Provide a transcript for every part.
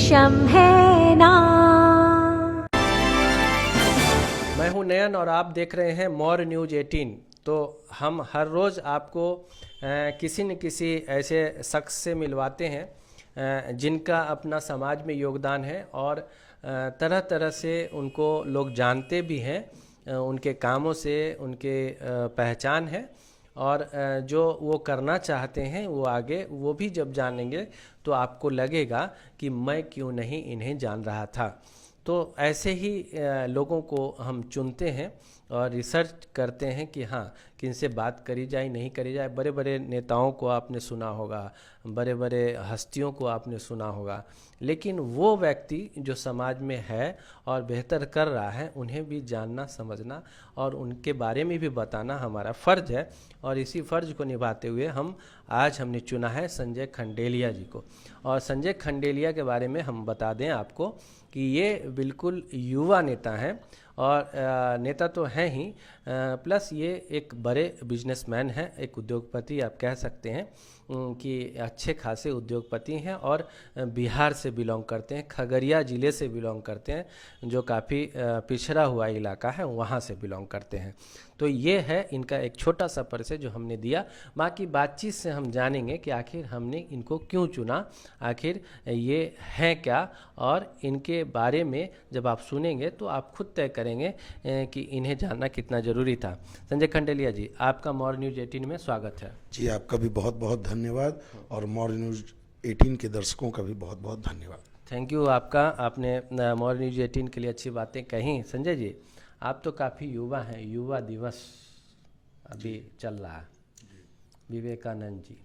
विषम है ना। मैं हूं नयन और आप देख रहे हैं मोर न्यूज़ 18। तो हम हर रोज़ आपको किसी न किसी ऐसे शख्स से मिलवाते हैं जिनका अपना समाज में योगदान है और तरह तरह से उनको लोग जानते भी हैं, उनके कामों से उनके पहचान है और जो वो करना चाहते हैं वो आगे वो भी जब जानेंगे तो आपको लगेगा कि मैं क्यों नहीं इन्हें जान रहा था। तो ऐसे ही लोगों को हम चुनते हैं और रिसर्च करते हैं कि हाँ किनसे बात करी जाए नहीं करी जाए। बड़े बड़े नेताओं को आपने सुना होगा, बड़े बड़े हस्तियों को आपने सुना होगा, लेकिन वो व्यक्ति जो समाज में है और बेहतर कर रहा है उन्हें भी जानना समझना और उनके बारे में भी बताना हमारा फ़र्ज है। और इसी फ़र्ज को निभाते हुए आज हमने चुना है संजय खंडेलिया जी को। और संजय खंडेलिया के बारे में हम बता दें आपको कि ये बिल्कुल युवा नेता हैं और नेता तो हैं ही, प्लस ये एक बड़े बिजनेसमैन हैं, एक उद्योगपति आप कह सकते हैं कि अच्छे खासे उद्योगपति हैं और बिहार से बिलोंग करते हैं, खगड़िया ज़िले से बिलोंग करते हैं, जो काफ़ी पिछड़ा हुआ इलाका है, वहाँ से बिलोंग करते हैं। तो ये है इनका एक छोटा सा परिचय जो हमने दिया। बाकी बातचीत से हम जानेंगे कि आखिर हमने इनको क्यों चुना, आखिर ये हैं क्या, और इनके बारे में जब आप सुनेंगे तो आप खुद तय करेंगे कि इन्हें जानना कितना ज़रूरी था। संजय खंडेलिया जी, आपका मोर न्यूज़ 18 में स्वागत है। जी, आपका भी बहुत बहुत धन्यवाद और मोर न्यूज़ 18 के दर्शकों का भी बहुत बहुत धन्यवाद। थैंक यू आपका, आपने मोर न्यूज़ 18 के लिए अच्छी बातें कहीं। संजय जी, आप तो काफ़ी युवा हैं, युवा दिवस अभी चल रहा है। विवेकानंद जी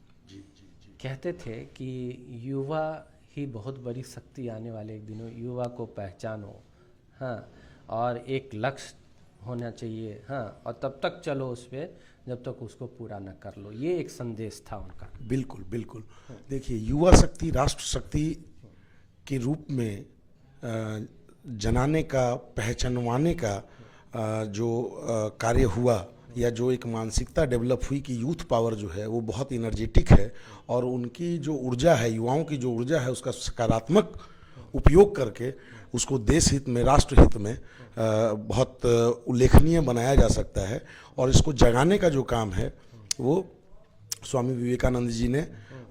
कहते थे कि युवा ही बहुत बड़ी शक्ति, आने वाले एक दिनों युवा को पहचानो, हाँ, और एक लक्ष्य होना चाहिए, हाँ, और तब तक चलो उस पर जब तक उसको पूरा न कर लो। ये एक संदेश था उनका। बिल्कुल बिल्कुल। देखिए, युवा शक्ति राष्ट्र शक्ति के रूप में जनाने का, पहचानवाने का जो कार्य हुआ या जो एक मानसिकता डेवलप हुई कि यूथ पावर जो है वो बहुत इनर्जेटिक है और उनकी जो ऊर्जा है, युवाओं की जो ऊर्जा है, उसका सकारात्मक उपयोग करके उसको देश हित में, राष्ट्र हित में बहुत उल्लेखनीय बनाया जा सकता है। और इसको जगाने का जो काम है वो स्वामी विवेकानंद जी ने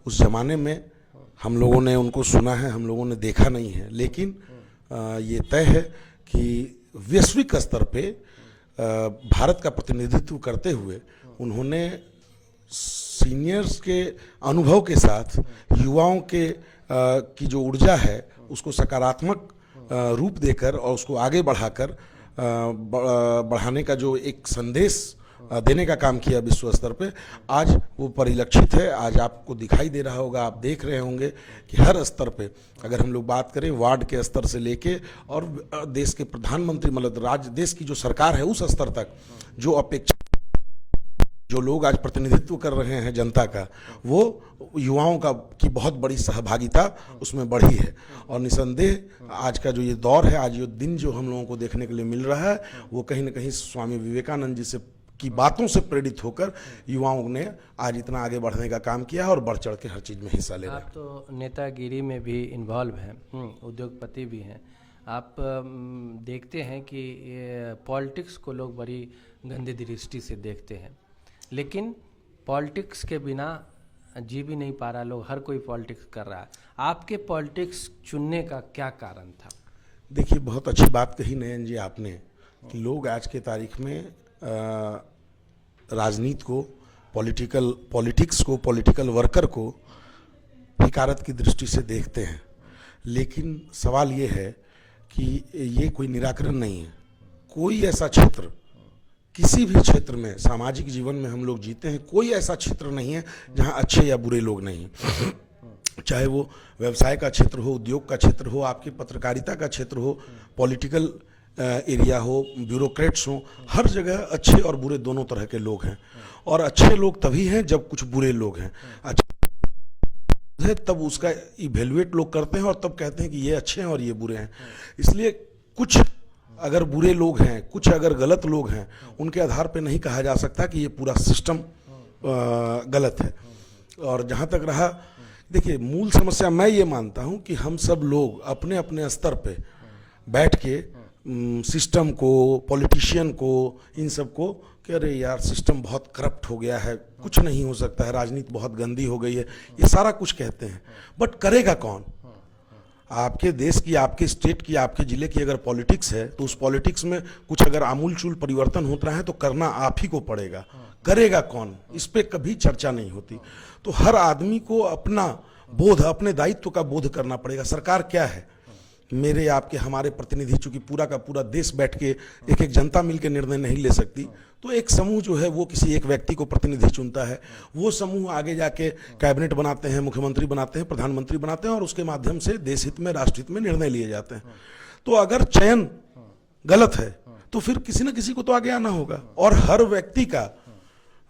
उस ज़माने में, हम लोगों ने उनको सुना है, हम लोगों ने देखा नहीं है, लेकिन ये तय है कि वैश्विक स्तर पे भारत का प्रतिनिधित्व करते हुए उन्होंने सीनियर्स के अनुभव के साथ युवाओं के की जो ऊर्जा है उसको सकारात्मक रूप देकर और उसको आगे बढ़ाकर बढ़ाने का जो एक संदेश देने का काम किया विश्व स्तर पे। आज वो परिलक्षित है, आज आपको दिखाई दे रहा होगा, आप देख रहे होंगे कि हर स्तर पे, अगर हम लोग बात करें वार्ड के स्तर से लेके और देश के प्रधानमंत्री, मतलब राज्य, देश की जो सरकार है उस स्तर तक, जो अपेक्षा, जो लोग आज प्रतिनिधित्व कर रहे हैं जनता का, वो युवाओं का की बहुत बड़ी सहभागिता उसमें बढ़ी है। और निसंदेह आज का जो ये दौर है, आज ये दिन जो हम लोगों को देखने के लिए मिल रहा है, वो कहीं ना कहीं स्वामी विवेकानंद जी से की बातों से प्रेरित होकर युवाओं ने आज इतना आगे बढ़ने का काम किया है और बढ़ चढ़ के हर चीज़ में हिस्सा ले रहे हैं। आप तो नेतागिरी में भी इन्वॉल्व हैं, उद्योगपति भी हैं। आप देखते हैं कि पॉलिटिक्स को लोग बड़ी गंदी दृष्टि से देखते हैं, लेकिन पॉलिटिक्स के बिना जी भी नहीं पा रहा लोग, हर कोई पॉलिटिक्स कर रहा है। आपके पॉलिटिक्स चुनने का क्या कारण था? देखिए, बहुत अच्छी बात कही नयन जी आपने कि लोग आज के तारीख में राजनीति को, पॉलिटिक्स को, पॉलिटिकल वर्कर को हिकारत की दृष्टि से देखते हैं, लेकिन सवाल ये है कि ये कोई निराकरण नहीं है। कोई ऐसा क्षेत्र, किसी भी क्षेत्र में, सामाजिक जीवन में हम लोग जीते हैं, कोई ऐसा क्षेत्र नहीं है जहां अच्छे या बुरे लोग नहीं हैं। चाहे वो व्यवसाय का क्षेत्र हो, उद्योग का क्षेत्र हो, आपकी पत्रकारिता का क्षेत्र हो, पॉलिटिकल एरिया हो, ब्यूरोक्रेट्स हो, हर जगह अच्छे और बुरे दोनों तरह के लोग हैं। और अच्छे लोग तभी हैं जब कुछ बुरे लोग हैं। अच्छे है तब उसका इवेल्युएट लोग करते हैं और तब कहते हैं कि ये अच्छे हैं और ये बुरे हैं। इसलिए कुछ अगर बुरे लोग हैं, कुछ अगर गलत लोग हैं, उनके आधार पे नहीं कहा जा सकता कि ये पूरा सिस्टम गलत है। और जहाँ तक रहा देखिए, मूल समस्या मैं ये मानता हूं कि हम सब लोग अपने अपने स्तर पे बैठ के सिस्टम को, पॉलिटिशियन को, इन सब को कि अरे यार सिस्टम बहुत करप्ट हो गया है, कुछ नहीं हो सकता है, राजनीति बहुत गंदी हो गई है, ये सारा कुछ कहते हैं। बट करेगा कौन? आपके देश की, आपके स्टेट की, आपके जिले की अगर पॉलिटिक्स है तो उस पॉलिटिक्स में कुछ अगर आमूलचूल परिवर्तन होता है तो करना आप ही को पड़ेगा। करेगा कौन, इस पे कभी चर्चा नहीं होती। तो हर आदमी को अपना बोध, अपने दायित्व का बोध करना पड़ेगा। सरकार क्या है? मेरे, आपके, हमारे प्रतिनिधि, चूंकि पूरा का पूरा देश बैठ के एक एक जनता मिलकर निर्णय नहीं ले सकती, तो एक समूह जो है वो किसी एक व्यक्ति को प्रतिनिधि चुनता है। वो समूह आगे जाके कैबिनेट बनाते हैं, मुख्यमंत्री बनाते हैं, प्रधानमंत्री बनाते हैं, और उसके माध्यम से देश हित में, राष्ट्र हित में निर्णय लिए जाते हैं। तो अगर चयन गलत है तो फिर किसी न किसी को तो आगे आना होगा। और हर व्यक्ति का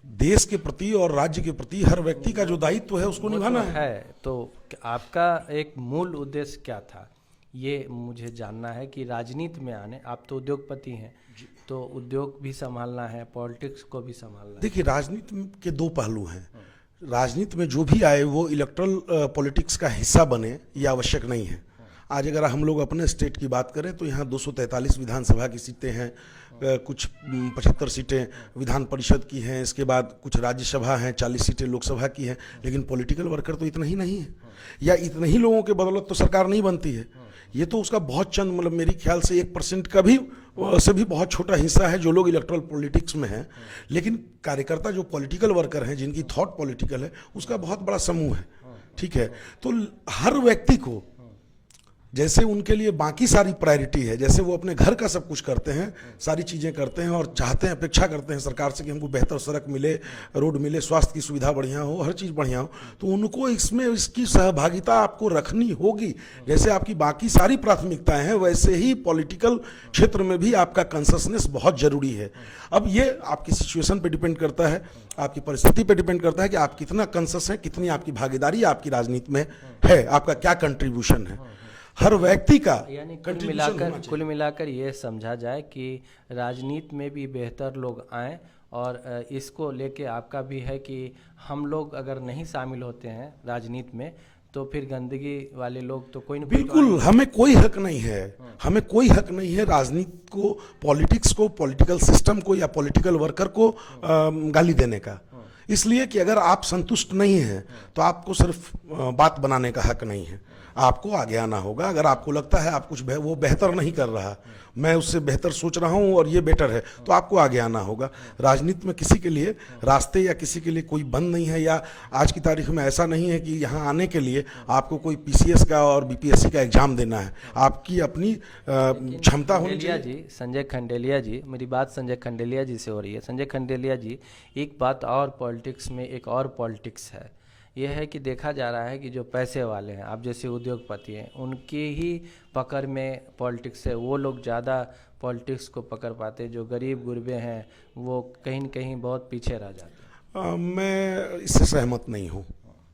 देश के प्रति और राज्य के प्रति, हर व्यक्ति का जो दायित्व है उसको निभाना है। तो आपका एक मूल उद्देश्य क्या था, ये मुझे जानना है कि राजनीति में आने, आप तो उद्योगपति हैं, तो उद्योग भी संभालना है, पॉलिटिक्स को भी संभालना है। देखिए, राजनीति के दो पहलू हैं। राजनीति में जो भी आए वो इलेक्ट्रल पॉलिटिक्स का हिस्सा बने, ये आवश्यक नहीं है। आज अगर हम लोग अपने स्टेट की बात करें तो यहाँ 243 विधानसभा की सीटें हैं, कुछ 75 सीटें विधान परिषद की हैं, इसके बाद कुछ राज्यसभा हैं, 40 सीटें लोकसभा की हैं। लेकिन पॉलिटिकल वर्कर तो इतना ही नहीं है, या इतने ही लोगों के बदौलत तो सरकार नहीं बनती है। ये तो उसका बहुत चंद, मतलब मेरी ख्याल से 1% का भी से भी बहुत छोटा हिस्सा है जो लोग इलेक्ट्रल पॉलिटिक्स में हैं। लेकिन कार्यकर्ता जो पॉलिटिकल वर्कर हैं, जिनकी थॉट पॉलिटिकल है, उसका बहुत बड़ा समूह है। ठीक है, तो हर व्यक्ति को जैसे उनके लिए बाकी सारी प्रायोरिटी है, जैसे वो अपने घर का सब कुछ करते हैं, सारी चीज़ें करते हैं और चाहते हैं, अपेक्षा करते हैं सरकार से कि हमको बेहतर सड़क मिले, रोड मिले, स्वास्थ्य की सुविधा बढ़िया हो, हर चीज़ बढ़िया हो, तो उनको इसमें इसकी सहभागिता आपको रखनी होगी। जैसे आपकी बाकी सारी प्राथमिकताएं हैं, वैसे ही पॉलिटिकल क्षेत्र में भी आपका कंसंसनेस बहुत जरूरी है। अब ये आपकी सिचुएशन पे डिपेंड करता है, आपकी परिस्थिति पे डिपेंड करता है कि आप कितना कंसस हैं, कितनी आपकी भागीदारी आपकी राजनीति में है, आपका क्या कंट्रीब्यूशन है। हर व्यक्ति का, यानी कुल मिलाकर ये समझा जाए कि राजनीति में भी बेहतर लोग आएं, और इसको लेके आपका भी है कि हम लोग अगर नहीं शामिल होते हैं राजनीति में तो फिर गंदगी वाले लोग तो कोई न कोई, बिल्कुल हमें कोई हक नहीं है, हमें कोई हक नहीं है राजनीति को, पॉलिटिक्स को, पॉलिटिकल सिस्टम को या पॉलिटिकल वर्कर को गाली देने का। इसलिए कि अगर आप संतुष्ट नहीं हैं तो आपको सिर्फ बात बनाने का हक नहीं है, आपको आगे आना होगा। अगर आपको लगता है आप कुछ वो बेहतर नहीं कर रहा, मैं उससे बेहतर सोच रहा हूं और ये बेटर है, तो आपको आगे आना होगा। राजनीति में किसी के लिए रास्ते या किसी के लिए कोई बंद नहीं है, या आज की तारीख में ऐसा नहीं है कि यहाँ आने के लिए आपको कोई पीसीएस का और बीपीएससी का एग्जाम देना है। आपकी अपनी क्षमता होनी चाहिए। संजय खंडेलिया जी, मेरी बात संजय खंडेलिया जी से हो रही है। संजय खंडेलिया जी, एक बात और, पॉलिटिक्स में एक और पॉलिटिक्स है, यह है कि देखा जा रहा है कि जो पैसे वाले हैं, आप जैसे उद्योगपति हैं, उनकी ही पकड़ में पॉलिटिक्स है, वो लोग ज़्यादा पॉलिटिक्स को पकड़ पाते, जो गरीब गुरबे हैं वो कहीं न कहीं बहुत पीछे रह जाते हैं। मैं इससे सहमत नहीं हूँ,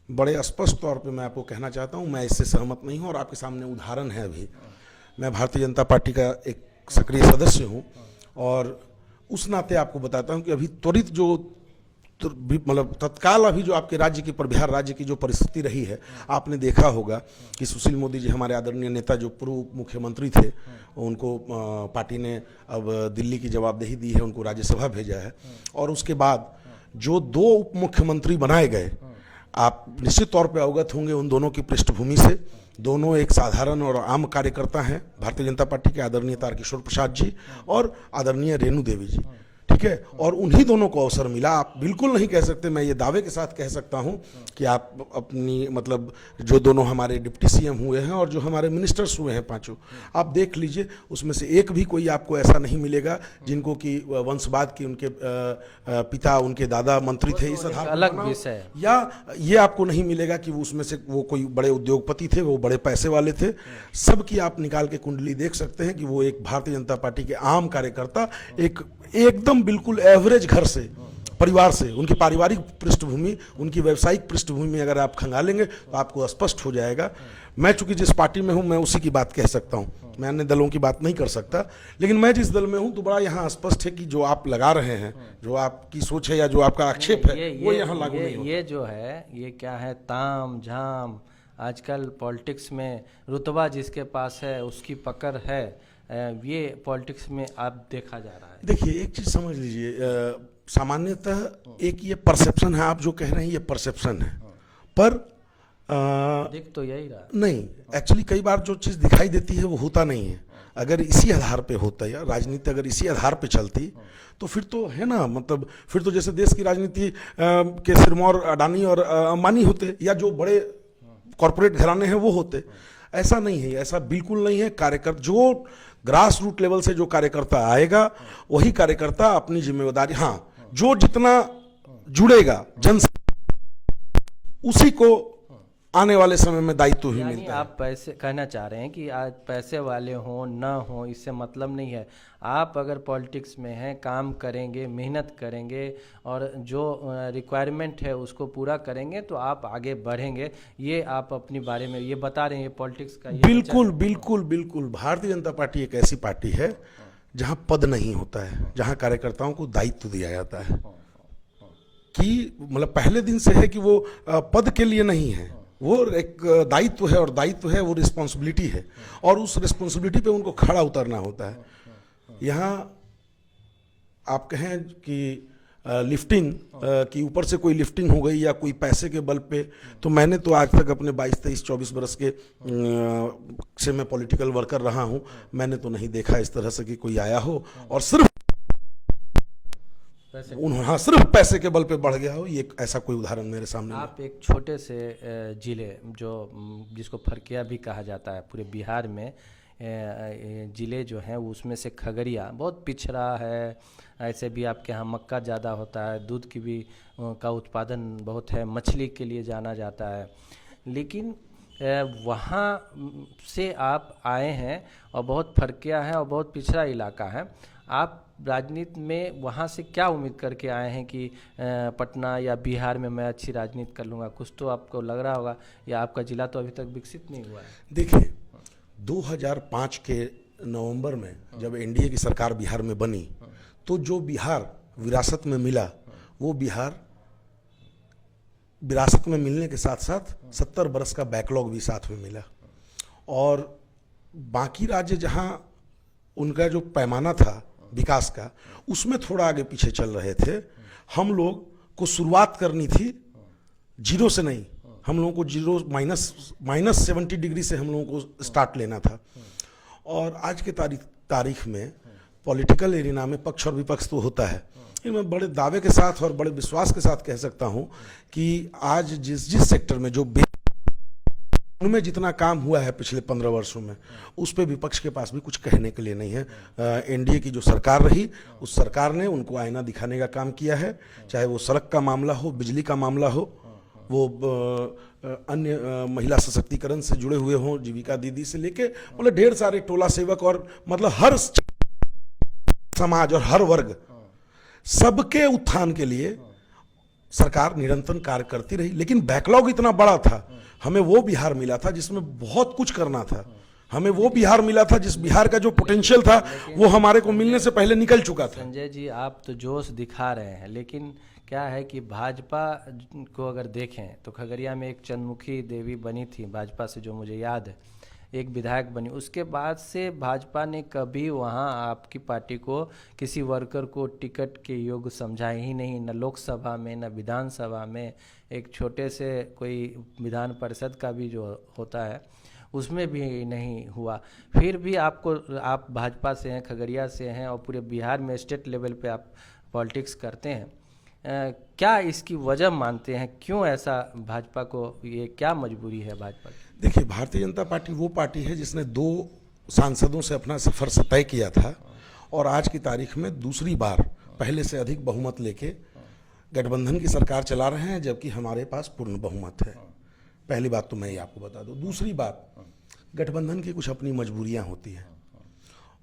बड़े स्पष्ट तौर पे मैं आपको कहना चाहता हूँ, मैं इससे सहमत नहीं हूँ। और आपके सामने उदाहरण है। अभी मैं भारतीय जनता पार्टी का एक सक्रिय सदस्य हूँ, और उस नाते आपको बताता हूँ कि अभी त्वरित जो मतलब तत्काल अभी जो आपके राज्य की, बिहार राज्य की जो परिस्थिति रही है, आपने देखा होगा कि सुशील मोदी जी, हमारे आदरणीय नेता, जो पूर्व मुख्यमंत्री थे, उनको पार्टी ने अब दिल्ली की जवाबदेही दी है, उनको राज्यसभा भेजा है। और उसके बाद जो 2 उप मुख्यमंत्री बनाए गए, आप निश्चित तौर पर अवगत होंगे उन दोनों की पृष्ठभूमि से। दोनों एक साधारण और आम कार्यकर्ता हैं भारतीय जनता पार्टी के, आदरणीय तारकिशोर प्रसाद जी और आदरणीय रेणु देवी जी। ठीक है, और उन्हीं दोनों को अवसर मिला। आप बिल्कुल नहीं कह सकते, मैं ये दावे के साथ कह सकता हूं कि आप अपनी, मतलब जो दोनों हमारे डिप्टी सीएम हुए हैं और जो हमारे मिनिस्टर्स हुए हैं 5, आप देख लीजिए, उसमें से एक भी कोई आपको ऐसा नहीं मिलेगा जिनको कि वंशवाद की, उनके पिता, उनके दादा मंत्री थे, इस आधार अलग विषय, या ये आपको नहीं मिलेगा कि वो उसमें से वो कोई बड़े उद्योगपति थे, वो बड़े पैसे वाले थे। सबकी आप निकाल के कुंडली देख सकते हैं कि वो एक भारतीय जनता पार्टी के आम कार्यकर्ता, एकदम बिल्कुल एवरेज घर से परिवार से, उनकी पारिवारिक पृष्ठभूमि, उनकी व्यावसायिक पृष्ठभूमि में अगर आप खंगालेंगे तो आपको स्पष्ट हो जाएगा। मैं चूंकि जिस पार्टी में हूं मैं उसी की बात कह सकता हूं, मैं अन्य दलों की बात नहीं कर सकता, लेकिन मैं जिस दल में हूं तो बड़ा यहाँ स्पष्ट है कि जो आप लगा रहे हैं, जो आपकी सोच है या जो आपका आक्षेप है वो यहाँ लागू नहीं होता। ये जो है ये क्या है, ताम झाम, आजकल पॉलिटिक्स में रुतबा जिसके पास है उसकी पकड़ है, ये पॉलिटिक्स में आप देखा जा रहा है। देखिए एक चीज समझ लीजिए, सामान्यतः एक ये परसेप्शन है, आप जो कह रहे हैं ये परसेप्शन है, पर दिख तो यही रहा। नहीं, एक्चुअली कई बार जो चीज़ दिखाई देती है वो होता नहीं है। अगर इसी आधार पे होता या राजनीति अगर इसी आधार पे चलती तो फिर तो है ना, मतलब फिर तो जैसे देश की राजनीति के सिरमौर अडानी और अंबानी होते या जो बड़े कॉरपोरेट घराने हैं वो होते। ऐसा नहीं है, ऐसा बिल्कुल नहीं है। कार्यकर्ता जो ग्रास रूट लेवल से जो कार्यकर्ता आएगा वही कार्यकर्ता अपनी जिम्मेदारी, हाँ, जो जितना जुड़ेगा जन उसी को आने वाले समय में दायित्व ही मिलता है। आप पैसे कहना चाह रहे हैं कि आज पैसे वाले हों ना हो इससे मतलब नहीं है। आप अगर पॉलिटिक्स में हैं, काम करेंगे, मेहनत करेंगे और जो रिक्वायरमेंट है उसको पूरा करेंगे तो आप आगे बढ़ेंगे। ये आप अपनी बारे में ये बता रहे हैं, पॉलिटिक्स का ये बिल्कुल बिल्कुल बिल्कुल। भारतीय जनता पार्टी एक ऐसी पार्टी है जहां पद नहीं होता है, जहां कार्यकर्ताओं को दायित्व दिया जाता है कि मतलब पहले दिन से है कि वो पद के लिए नहीं है, वो एक दायित्व है और दायित्व है वो रिस्पॉन्सिबिलिटी है और उस रिस्पॉन्सिबिलिटी पे उनको खड़ा उतरना होता है। यहाँ आप कहें कि लिफ्टिंग कि ऊपर से कोई लिफ्टिंग हो गई या कोई पैसे के बल पे, तो मैंने तो आज तक अपने 22, 23, 24 बरस के से मैं पॉलिटिकल वर्कर रहा हूँ, मैंने तो नहीं देखा इस तरह से कि कोई आया हो और सिर्फ सिर्फ पैसे के बल पे बढ़ गया हो। ये ऐसा कोई उदाहरण मेरे सामने आप एक छोटे से जिले जो जिसको फरकिया भी कहा जाता है पूरे बिहार में, ज़िले जो हैं उसमें से खगड़िया बहुत पिछड़ा है। ऐसे भी आपके यहाँ मक्का ज़्यादा होता है, दूध की भी का उत्पादन बहुत है, मछली के लिए जाना जाता है, लेकिन वहाँ से आप आए हैं और बहुत फरकिया है और बहुत पिछड़ा इलाका है। आप राजनीति में वहाँ से क्या उम्मीद करके आए हैं कि पटना या बिहार में मैं अच्छी राजनीति कर लूँगा? कुछ तो आपको लग रहा होगा, या आपका ज़िला तो अभी तक विकसित नहीं हुआ है। देखिए 2005 के नवंबर में जब एनडीए की सरकार बिहार में बनी तो जो बिहार विरासत में मिला वो बिहार विरासत में मिलने के साथ साथ 70 बरस का बैकलॉग भी साथ में मिला और बाकी राज्य जहां उनका जो पैमाना था विकास का उसमें थोड़ा आगे पीछे चल रहे थे। हम लोग को शुरुआत करनी थी जीरो से नहीं, हम लोगों को जीरो माइनस 70 डिग्री से हम लोगों को स्टार्ट लेना था। और आज के तारीख में पॉलिटिकल एरिना में पक्ष और विपक्ष तो होता है, मैं बड़े दावे के साथ और बड़े विश्वास के साथ कह सकता हूं कि आज जिस सेक्टर में जो उनमें जितना काम हुआ है पिछले 15 वर्षों में उस पे विपक्ष के पास भी कुछ कहने के लिए नहीं है। एनडीए की जो सरकार रही उस सरकार ने उनको आईना दिखाने का काम किया है, चाहे वो सड़क का मामला हो, बिजली का मामला हो, वो अन्य महिला सशक्तिकरण से जुड़े हुए हों, जीविका दीदी से लेके मतलब ढेर सारे टोला सेवक और मतलब हर समाज और हर वर्ग सबके उत्थान के लिए सरकार निरंतर कार्य करती रही। लेकिन बैकलॉग इतना बड़ा था, हमें वो बिहार मिला था जिसमें बहुत कुछ करना था, हमें वो बिहार मिला था जिस बिहार का जो पोटेंशियल था वो हमारे को मिलने से पहले निकल चुका था। संजय जी आप तो जोश दिखा रहे हैं, लेकिन क्या है कि भाजपा को अगर देखें तो खगड़िया में एक चंद्रमुखी देवी बनी थी भाजपा से, जो मुझे याद है, एक विधायक बनी। उसके बाद से भाजपा ने कभी वहाँ आपकी पार्टी को किसी वर्कर को टिकट के योग्य समझा ही नहीं, न लोकसभा में न विधानसभा में। एक छोटे से कोई विधान परिषद का भी जो होता है उसमें भी नहीं हुआ। फिर भी आप भाजपा से हैं, खगड़िया से हैं और पूरे बिहार में स्टेट लेवल पे आप पॉलिटिक्स करते हैं। क्या इसकी वजह मानते हैं, क्यों ऐसा भाजपा को, ये क्या मजबूरी है भाजपा की? देखिए भारतीय जनता पार्टी वो पार्टी है जिसने 2 सांसदों से अपना सफर तय किया था और आज की तारीख में दूसरी बार पहले से अधिक बहुमत लेके गठबंधन की सरकार चला रहे हैं, जबकि हमारे पास पूर्ण बहुमत है। पहली बात तो मैं ये आपको बता दूं। दूसरी बात, गठबंधन की कुछ अपनी मजबूरियां होती हैं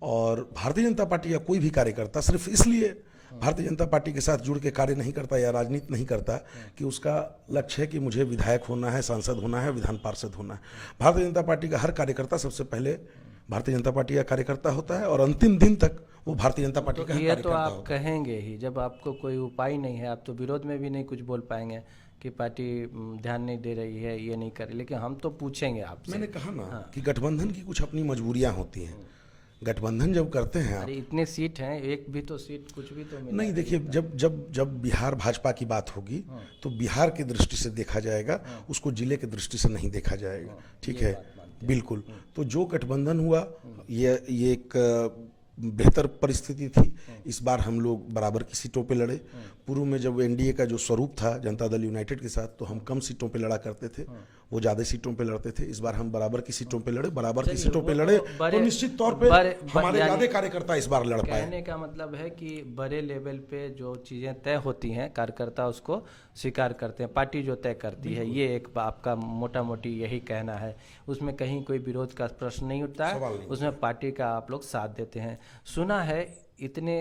और भारतीय जनता पार्टी का कोई भी कार्यकर्ता सिर्फ इसलिए भारतीय जनता पार्टी के साथ जुड़ के कार्य नहीं करता या राजनीति नहीं करता कि उसका लक्ष्य है कि मुझे विधायक होना है, सांसद होना है, विधान पार्षद होना है। भारतीय जनता पार्टी का हर कार्यकर्ता सबसे पहले भारतीय जनता पार्टी का कार्यकर्ता होता है और अंतिम दिन तक वो भारतीय जनता पार्टी का ये तो कार्यकर्ता आप होता है। कहेंगे ही, जब आपको कोई उपाय नहीं है, आप तो विरोध में भी नहीं कुछ बोल पाएंगे कि पार्टी ध्यान नहीं दे रही है, ये नहीं कर रही, लेकिन हम तो पूछेंगे आपसे। मैंने कहा ना कि गठबंधन की कुछ अपनी मजबूरियां होती हैं। गठबंधन जब करते हैं आप, अरे इतने सीट हैं, एक भी तो सीट कुछ भी तो मिला नहीं देखिए, जब बिहार भाजपा की बात होगी तो बिहार की दृष्टि से देखा जाएगा, उसको जिले की दृष्टि से नहीं देखा जाएगा। ठीक है, बिल्कुल। तो जो गठबंधन हुआ ये एक बेहतर परिस्थिति थी। इस बार हम लोग बराबर की सीटों पे लड़े। पूर्व में जब एनडीए का जो स्वरूप था जनता दल यूनाइटेड के साथ, तो हम कम सीटों पे लड़ा करते थे, वो ज़्यादा सीटों पे लड़ते थे। इस बार हम बराबर की सीटों पे लड़े, बराबर की सीटों पे लड़े, तो निश्चित तौर पे हमारे ज़्यादा कार्यकर्ता इस बार लड़ पाए। कहने का मतलब है कि बड़े लेवल पे जो चीज़ें तय होती हैं, कार्यकर्ता उसको स्वीकार करते हैं, पार्टी जो तय करती है, ये एक आपका मोटा मोटी यही कहना है। उसमें कहीं कोई विरोध का प्रश्न नहीं उठता है, उसमें पार्टी का आप लोग साथ देते हैं। सुना है इतने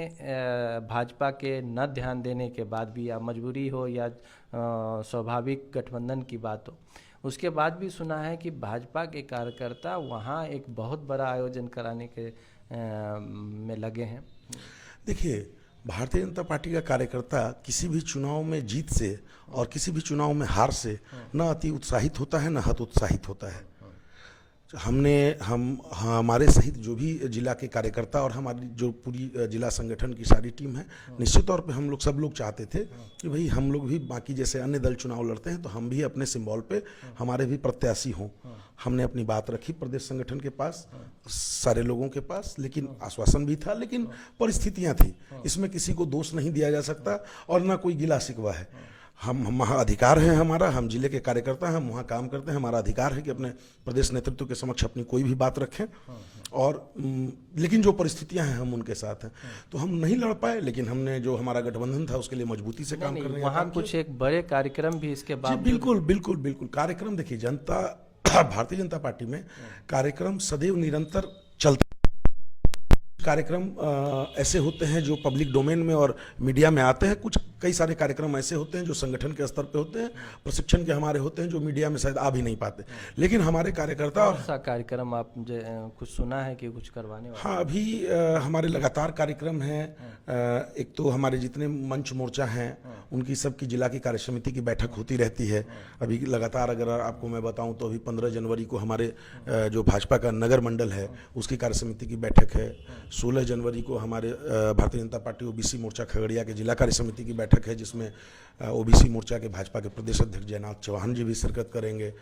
भाजपा के न ध्यान देने के बाद भी, या मजबूरी हो या स्वाभाविक गठबंधन की बात हो, उसके बाद भी सुना है कि भाजपा के कार्यकर्ता वहाँ एक बहुत बड़ा आयोजन कराने के में लगे हैं। देखिए, भारतीय जनता पार्टी का कार्यकर्ता किसी भी चुनाव में जीत से और किसी भी चुनाव में हार से न अति उत्साहित होता है, न हतोत्साहित होता है। हमारे सहित जो भी जिला के कार्यकर्ता और हमारी जो पूरी जिला संगठन की सारी टीम है, निश्चित तौर पे हम लोग सब लोग चाहते थे कि भाई हम लोग भी बाकी जैसे अन्य दल चुनाव लड़ते हैं तो हम भी अपने सिंबल पे हमारे भी प्रत्याशी हों। हमने अपनी बात रखी प्रदेश संगठन के पास, सारे लोगों के पास, लेकिन आश्वासन भी था, लेकिन परिस्थितियां थी। इसमें किसी को दोष नहीं दिया जा सकता और ना कोई गिला शिकवा है। हम वहाँ अधिकार है हमारा, हम जिले के कार्यकर्ता हैं, हम वहाँ काम करते हैं, हमारा अधिकार है कि अपने प्रदेश नेतृत्व के समक्ष अपनी कोई भी बात रखें। और लेकिन जो परिस्थितियां हैं हम उनके साथ हैं, तो हम नहीं लड़ पाए, लेकिन हमने जो हमारा गठबंधन था उसके लिए मजबूती से काम करने का वहाँ कुछ एक बड़े कार्यक्रम भी इसके बाद। बिल्कुल बिल्कुल बिल्कुल कार्यक्रम, देखिए जनता भारतीय जनता पार्टी में कार्यक्रम सदैव निरंतर चलते। कार्यक्रम ऐसे होते हैं जो पब्लिक डोमेन में और मीडिया में आते हैं, कुछ कई सारे कार्यक्रम ऐसे होते हैं जो संगठन के स्तर पे होते हैं, प्रशिक्षण के हमारे होते हैं, जो मीडिया में शायद आ भी नहीं पाते। लेकिन हमारे कार्यकर्ता और सा कार्यक्रम आप कुछ सुना है कि कुछ करवाने वाले? हाँ, अभी हमारे लगातार कार्यक्रम हैं। एक तो हमारे जितने मंच मोर्चा हैं उनकी सबकी जिला की कार्य समिति की बैठक होती रहती है। अभी लगातार अगर आपको मैं बताऊं तो अभी 15 जनवरी को हमारे जो भाजपा का नगर मंडल है उसकी कार्य समिति की बैठक है। 16 जनवरी को हमारे भारतीय जनता पार्टी ओबीसी मोर्चा खगड़िया के जिला कार्य समिति की बैठक है, जिसमें ओबीसी मोर्चा के भाजपा के प्रदेश अध्यक्ष जयनाथ चौहान जी भी शिरकत करेंगे।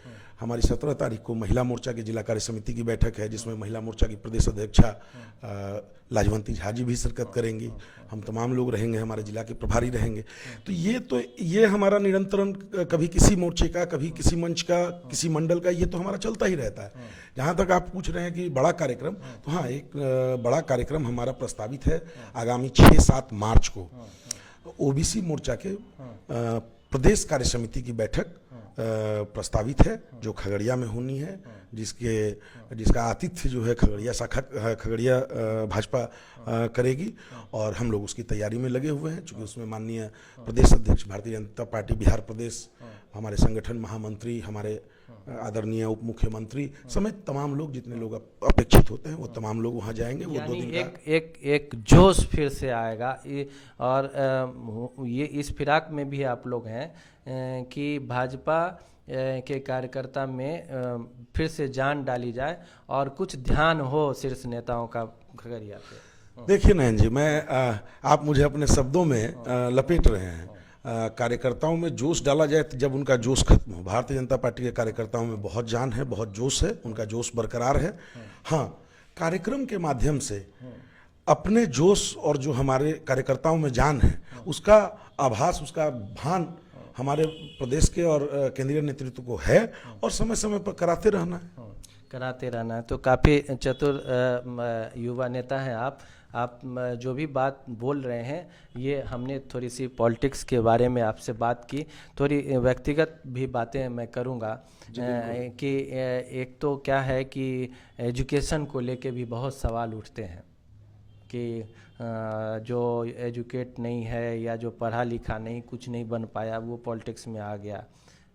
हमारी 17 तारीख को महिला मोर्चा के जिला कार्य समिति की बैठक है, जिसमें महिला मोर्चा की प्रदेश अध्यक्षा लाजवंती झा जी भी शिरकत करेंगी। हम तमाम लोग रहेंगे, हमारे जिला के प्रभारी रहेंगे। तो ये हमारा निरंतरण, कभी किसी मोर्चे का, कभी किसी मंच का, किसी मंडल का, ये तो हमारा चलता ही रहता है। जहाँ तक आप पूछ रहे हैं कि बड़ा कार्यक्रम, तो हाँ, एक बड़ा कार्यक्रम हमारा प्रस्तावित है आगामी 6-7 मार्च को। ओबीसी मोर्चा के प्रदेश कार्य समिति की बैठक प्रस्तावित है, जो खगड़िया में होनी है, जिसका आतिथ्य जो है खगड़िया शाखा, खगड़िया भाजपा करेगी। और हम लोग उसकी तैयारी में लगे हुए हैं, चूँकि उसमें माननीय प्रदेश अध्यक्ष भारतीय जनता पार्टी बिहार प्रदेश, हमारे संगठन महामंत्री, हमारे आदरणीय उप मुख्यमंत्री समेत तमाम लोग, जितने लोग अपेक्षित होते हैं वो तमाम लोग वहाँ जाएंगे। वो 2 दिन का एक जोश फिर से आएगा। और ये इस फिराक में भी आप लोग हैं कि भाजपा के कार्यकर्ता में फिर से जान डाली जाए और कुछ ध्यान हो शीर्ष नेताओं का खगड़िया पे। देखिए नयन जी, आप मुझे अपने शब्दों में लपेट रहे हैं। कार्यकर्ताओं में जोश डाला जाए तो जब उनका जोश खत्म हो। भारतीय जनता पार्टी के कार्यकर्ताओं में बहुत जान है, बहुत जोश है, उनका जोश बरकरार है। हाँ, कार्यक्रम के माध्यम से अपने जोश और जो हमारे कार्यकर्ताओं में जान है उसका आभास, उसका भान हमारे प्रदेश के और केंद्रीय नेतृत्व को है, और समय समय पर कराते रहना है। तो काफ़ी चतुर युवा नेता हैं आप जो भी बात बोल रहे हैं, ये हमने थोड़ी सी पॉलिटिक्स के बारे में आपसे बात की, थोड़ी व्यक्तिगत भी बातें मैं करूँगा कि एक तो क्या है कि एजुकेशन को लेके भी बहुत सवाल उठते हैं कि जो एजुकेट नहीं है या जो पढ़ा लिखा नहीं, कुछ नहीं बन पाया, वो पॉलिटिक्स में आ गया,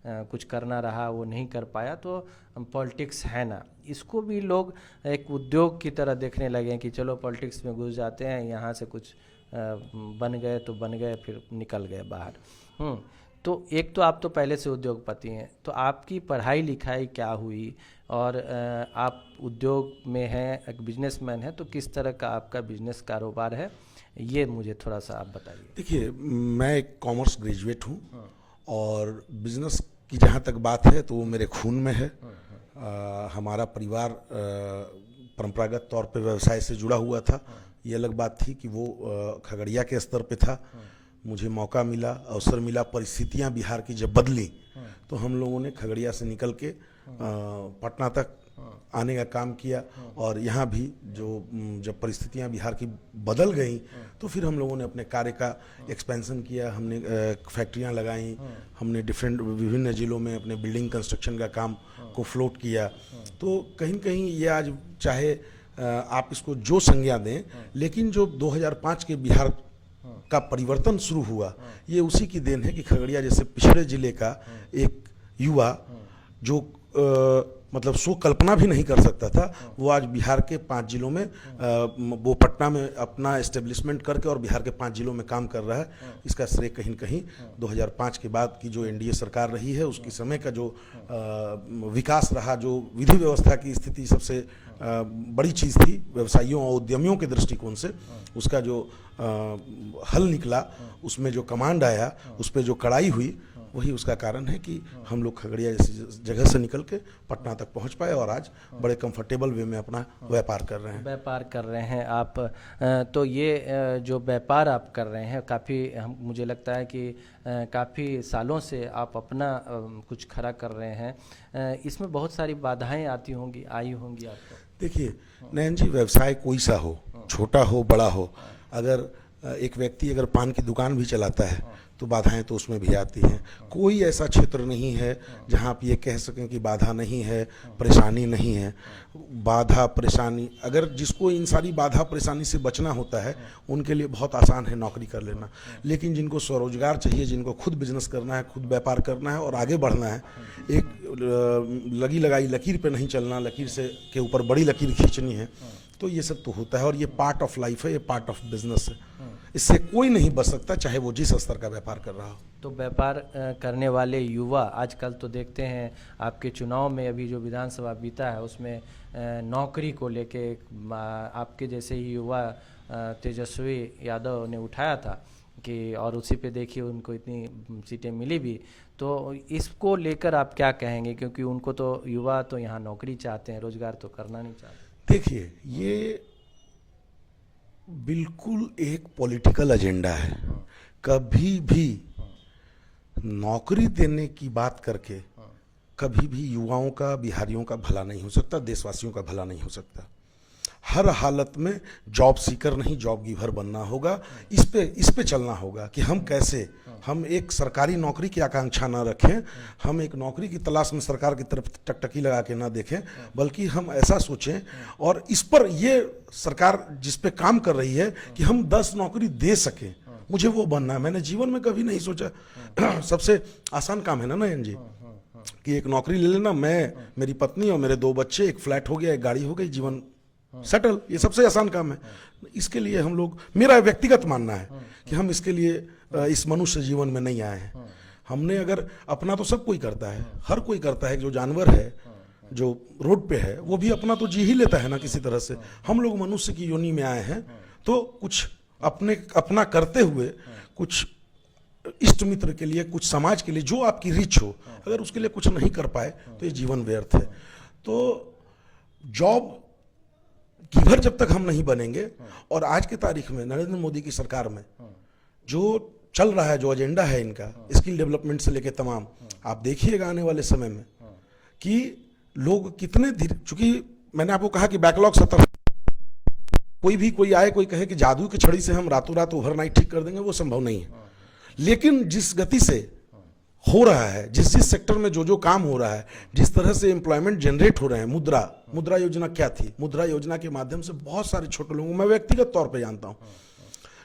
कुछ करना रहा वो नहीं कर पाया, तो पॉलिटिक्स है ना। इसको भी लोग एक उद्योग की तरह देखने लगे हैं कि चलो पॉलिटिक्स में घुस जाते हैं, यहाँ से कुछ बन गए तो बन गए, फिर निकल गए बाहर। तो एक तो आप तो पहले से उद्योगपति हैं, तो आपकी पढ़ाई लिखाई क्या हुई, और आप उद्योग में हैं, एक बिजनेसमैन हैं, तो किस तरह का आपका बिजनेस कारोबार है, ये मुझे थोड़ा सा आप बताइए। देखिए, मैं एक कॉमर्स ग्रेजुएट हूँ और बिजनेस की जहाँ तक बात है तो वो मेरे खून में है। हमारा परिवार परंपरागत तौर पे व्यवसाय से जुड़ा हुआ था। ये अलग बात थी कि वो खगड़िया के स्तर पे था। मुझे मौका मिला, अवसर मिला, परिस्थितियां बिहार की जब बदली तो हम लोगों ने खगड़िया से निकल के पटना तक आने का काम किया। और यहाँ भी जब परिस्थितियां बिहार की बदल गई तो फिर हम लोगों ने अपने कार्य का एक्सपेंशन किया। हमने फैक्ट्रियां लगाई, हमने विभिन्न जिलों में अपने बिल्डिंग कंस्ट्रक्शन का काम को फ्लोट किया। तो कहीं न कहीं ये आज चाहे आप इसको जो संज्ञा दें, लेकिन जो 2005 के बिहार का परिवर्तन शुरू हुआ, ये उसी की देन है कि खगड़िया जैसे पिछड़े जिले का एक युवा जो मतलब सो कल्पना भी नहीं कर सकता था, वो आज बिहार के 5 जिलों में वो पटना में अपना एस्टेब्लिशमेंट करके और बिहार के 5 जिलों में काम कर रहा है। इसका श्रेय कहीं न कहीं 2005 के बाद की जो एनडीए सरकार रही है, उसकी समय का जो विकास रहा, जो विधि व्यवस्था की स्थिति सबसे बड़ी चीज़ थी व्यवसायियों और उद्यमियों के दृष्टिकोण से, उसका जो हल निकला, उसमें जो कमांड आया, उस पर जो कड़ाई हुई, वही उसका कारण है कि हम लोग खगड़िया जैसी जगह से निकल के पटना तक पहुंच पाए और आज बड़े कंफर्टेबल वे में अपना व्यापार कर रहे हैं। आप तो ये जो व्यापार आप कर रहे हैं, काफ़ी मुझे लगता है कि काफ़ी सालों से आप अपना कुछ खड़ा कर रहे हैं। इसमें बहुत सारी बाधाएं आई होंगी आपको। देखिए नयन जी, व्यवसाय कोई सा हो, छोटा हो बड़ा हो, अगर एक व्यक्ति अगर पान की दुकान भी चलाता है तो बाधाएं तो उसमें भी आती हैं। कोई ऐसा क्षेत्र नहीं है जहां आप ये कह सकें कि बाधा नहीं है, परेशानी नहीं है। बाधा परेशानी, अगर जिसको इन सारी बाधा परेशानी से बचना होता है, उनके लिए बहुत आसान है नौकरी कर लेना। लेकिन जिनको स्वरोजगार चाहिए, जिनको खुद बिजनेस करना है, खुद व्यापार करना है और आगे बढ़ना है, एक लगी लगाई लकीर पे नहीं चलना, लकीर से के ऊपर बड़ी लकीर खींचनी है, तो ये सब तो होता है। और ये पार्ट ऑफ लाइफ है, ये पार्ट ऑफ बिजनेस है। इससे कोई नहीं बच सकता, चाहे वो जिस स्तर का व्यापार कर रहा हो। तो व्यापार करने वाले युवा आजकल तो देखते हैं, आपके चुनाव में अभी जो विधानसभा बीता है उसमें नौकरी को लेके आपके जैसे ही युवा तेजस्वी यादव ने उठाया था कि, और उसी पे देखिए उनको इतनी सीटें मिली भी। तो इसको लेकर आप क्या कहेंगे, क्योंकि उनको तो युवा तो यहाँ नौकरी चाहते हैं, रोजगार तो करना नहीं चाहते। देखिए, ये बिल्कुल एक पॉलिटिकल एजेंडा है। कभी भी नौकरी देने की बात करके कभी भी युवाओं का, बिहारियों का भला नहीं हो सकता, देशवासियों का भला नहीं हो सकता। हर हालत में जॉब सीकर नहीं, जॉब गिवर बनना होगा। इस पे चलना होगा कि हम कैसे, हम एक सरकारी नौकरी की आकांक्षा ना रखें, हम एक नौकरी की तलाश में सरकार की तरफ टकटकी लगा के ना देखें, बल्कि हम ऐसा सोचें, और इस पर ये सरकार जिस पे काम कर रही है कि हम 10 नौकरी दे सकें, मुझे वो बनना है। मैंने जीवन में कभी नहीं सोचा सबसे आसान काम है ना नयन जी, कि एक नौकरी ले लेना, मैं, मेरी पत्नी और मेरे 2 बच्चे, एक फ्लैट हो गया, एक गाड़ी हो गई, जीवन सेटल। ये सबसे आसान काम है। इसके लिए हम लोग, मेरा व्यक्तिगत मानना है कि हम इसके लिए इस मनुष्य जीवन में नहीं आए हैं। हमने अगर अपना, तो सब कोई करता है, हर कोई करता है, जो जानवर है, जो रोड पे है, वो भी अपना तो जी ही लेता है ना किसी तरह से। हम लोग मनुष्य की योनि में आए हैं, तो कुछ अपना करते हुए, कुछ इष्ट मित्र के लिए, कुछ समाज के लिए, जो आपकी रीच हो, अगर उसके लिए कुछ नहीं कर पाए तो ये जीवन व्यर्थ है। तो जॉब गिवर जब तक हम नहीं बनेंगे, और आज की तारीख में नरेंद्र मोदी की सरकार में जो चल रहा है, जो एजेंडा है इनका, स्किल डेवलपमेंट से लेके तमाम, आप देखिएगा आने वाले समय में कि लोग कितने धीरे, चूंकि मैंने आपको कहा कि बैकलॉग 70, कोई आए, कोई कहे कि जादू की छड़ी से हम रातों रात ओवरनाइट ठीक कर देंगे, वो संभव नहीं है। लेकिन जिस गति से हो रहा है, जिस जिस सेक्टर में जो जो काम हो रहा है, जिस तरह से एम्प्लॉयमेंट जनरेट हो रहे हैं, मुद्रा योजना क्या थी? मुद्रा योजना के माध्यम से बहुत सारे छोटे लोगों को मैं व्यक्तिगत तौर पे जानता हूँ,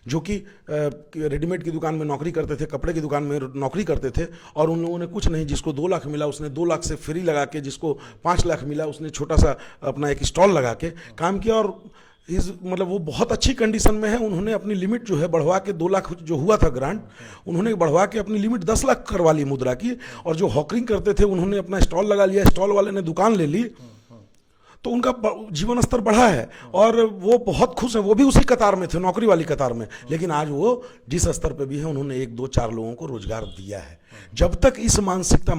जो कि रेडीमेड की दुकान में नौकरी करते थे, कपड़े की दुकान में नौकरी करते थे, और उन लोगों ने कुछ नहीं, जिसको 2 लाख मिला उसने 2 लाख से फ्री लगा के, जिसको 5 लाख मिला उसने छोटा सा अपना एक स्टॉल लगा के काम किया, और मतलब वो बहुत अच्छी कंडीशन में है। उन्होंने अपनी लिमिट जो है बढ़वा के 2 लाख जो हुआ था ग्रांट, उन्होंने बढ़वा के अपनी लिमिट 10 लाख करवा ली मुद्रा की, और जो हॉकरिंग करते थे उन्होंने अपना स्टॉल लगा लिया, स्टॉल वाले ने दुकान ले ली, तो उनका जीवन स्तर बढ़ा है और वो बहुत खुश हैं। वो भी उसी कतार में थे, नौकरी वाली कतार में, लेकिन आज वो जिस स्तर पे भी है उन्होंने 1 2 4 लोगों को रोजगार दिया है। जब तक इस मानसिकता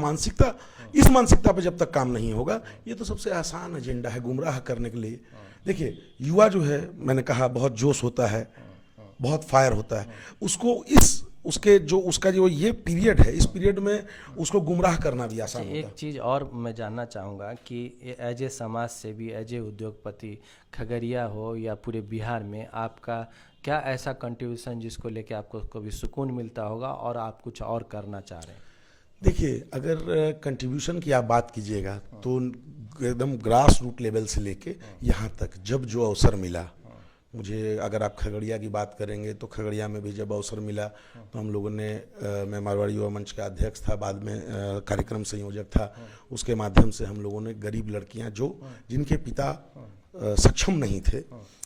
पे जब तक काम नहीं होगा, ये तो सबसे आसान एजेंडा है गुमराह करने के लिए। देखिए, युवा जो है, मैंने कहा बहुत जोश होता है, बहुत फायर होता है, उसका जो ये पीरियड है, इस पीरियड में उसको गुमराह करना भी आसान होता है। एक चीज़ और मैं जानना चाहूँगा कि एज ए समाज सेवी, एज ए उद्योगपति, खगड़िया हो या पूरे बिहार में आपका क्या ऐसा कंट्रीब्यूशन जिसको लेके आपको कभी सुकून मिलता होगा और आप कुछ और करना चाह रहे हैं? देखिए, अगर कंट्रीब्यूशन की आप बात कीजिएगा तो एकदम ग्रास रूट लेवल से लेके यहाँ तक जब जो अवसर मिला मुझे, अगर आप खगड़िया की बात करेंगे तो खगड़िया में भी जब अवसर मिला तो हम लोगों ने, मैं मारवाड़ी युवा मंच का अध्यक्ष था, बाद में कार्यक्रम संयोजक था, उसके माध्यम से हम लोगों ने गरीब लड़कियां जिनके पिता सक्षम नहीं थे,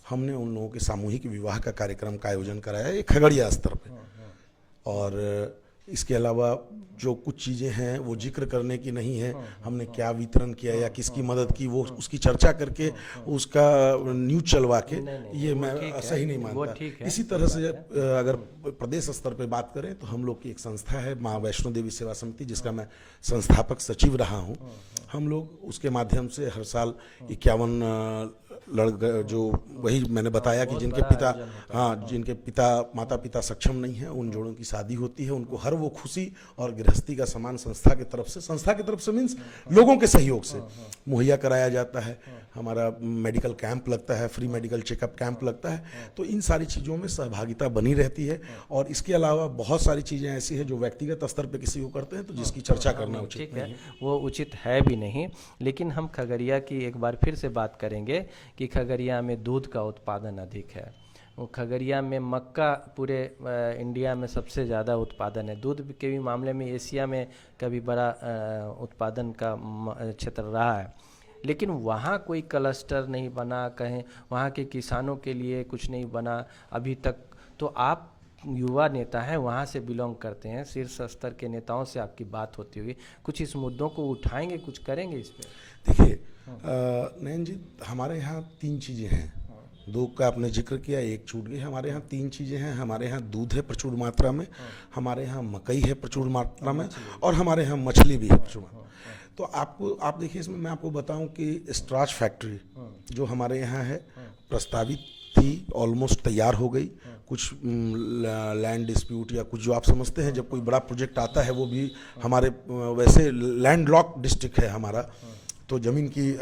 हमने उन लोगों के सामूहिक विवाह का कार्यक्रम का आयोजन कराया, ये खगड़िया स्तर पे। और इसके अलावा जो कुछ चीज़ें हैं वो जिक्र करने की नहीं है, हमने क्या वितरण किया या किसकी मदद की, वो उसकी चर्चा करके उसका न्यूज चलवा के ये मैं सही नहीं मानता। इसी तरह से अगर प्रदेश स्तर पे बात करें तो हम लोग की एक संस्था है माँ वैष्णो देवी सेवा समिति, जिसका मैं संस्थापक सचिव रहा हूँ। हम लोग उसके माध्यम से हर साल 51 जो वही मैंने बताया कि जिनके माता पिता सक्षम नहीं है, उन जोड़ों की शादी होती है, उनको हर वो खुशी और गृहस्थी का सामान संस्था की तरफ से मीन्स लोगों के सहयोग से मुहैया कराया जाता है। हमारा मेडिकल कैंप लगता है, फ्री मेडिकल चेकअप कैंप लगता है, तो इन सारी चीज़ों में सहभागिता बनी रहती है। और इसके अलावा बहुत सारी चीज़ें ऐसी हैं जो व्यक्तिगत स्तर पर किसी को करते हैं तो जिसकी चर्चा करना उचित है, वो उचित है भी नहीं। लेकिन हम खगड़िया की एक बार फिर से बात करेंगे कि खगड़िया में दूध का उत्पादन अधिक है, खगड़िया में मक्का पूरे इंडिया में सबसे ज़्यादा उत्पादन है, दूध के भी मामले में एशिया में कभी बड़ा उत्पादन का क्षेत्र रहा है, लेकिन वहाँ कोई क्लस्टर नहीं बना, कहें वहाँ के किसानों के लिए कुछ नहीं बना अभी तक। तो आप युवा नेता हैं, वहाँ से बिलोंग करते हैं, शीर्ष स्तर के नेताओं से आपकी बात होती होगी, कुछ इस मुद्दों को उठाएंगे, कुछ करेंगे इस पर? देखिए नयन जी, हमारे यहाँ 3 चीज़ें हैं, 2 का आपने जिक्र किया, 1 छूट गई। हमारे यहाँ 3 चीज़ें हैं। हमारे यहाँ दूध है प्रचुर मात्रा में, हमारे यहाँ मकई है प्रचुर मात्रा में, और हमारे यहाँ मछली भी है प्रचुर मात्रा में। तो आप देखिए, इसमें मैं आपको बताऊं कि स्टार्च फैक्ट्री जो हमारे यहाँ है प्रस्तावित थी, ऑलमोस्ट तैयार हो गई। कुछ लैंड डिस्प्यूट या कुछ जो आप समझते हैं जब कोई बड़ा प्रोजेक्ट आता है, वो भी हमारे वैसे लैंड लॉक डिस्ट्रिक्ट है हमारा, तो ज़मीन की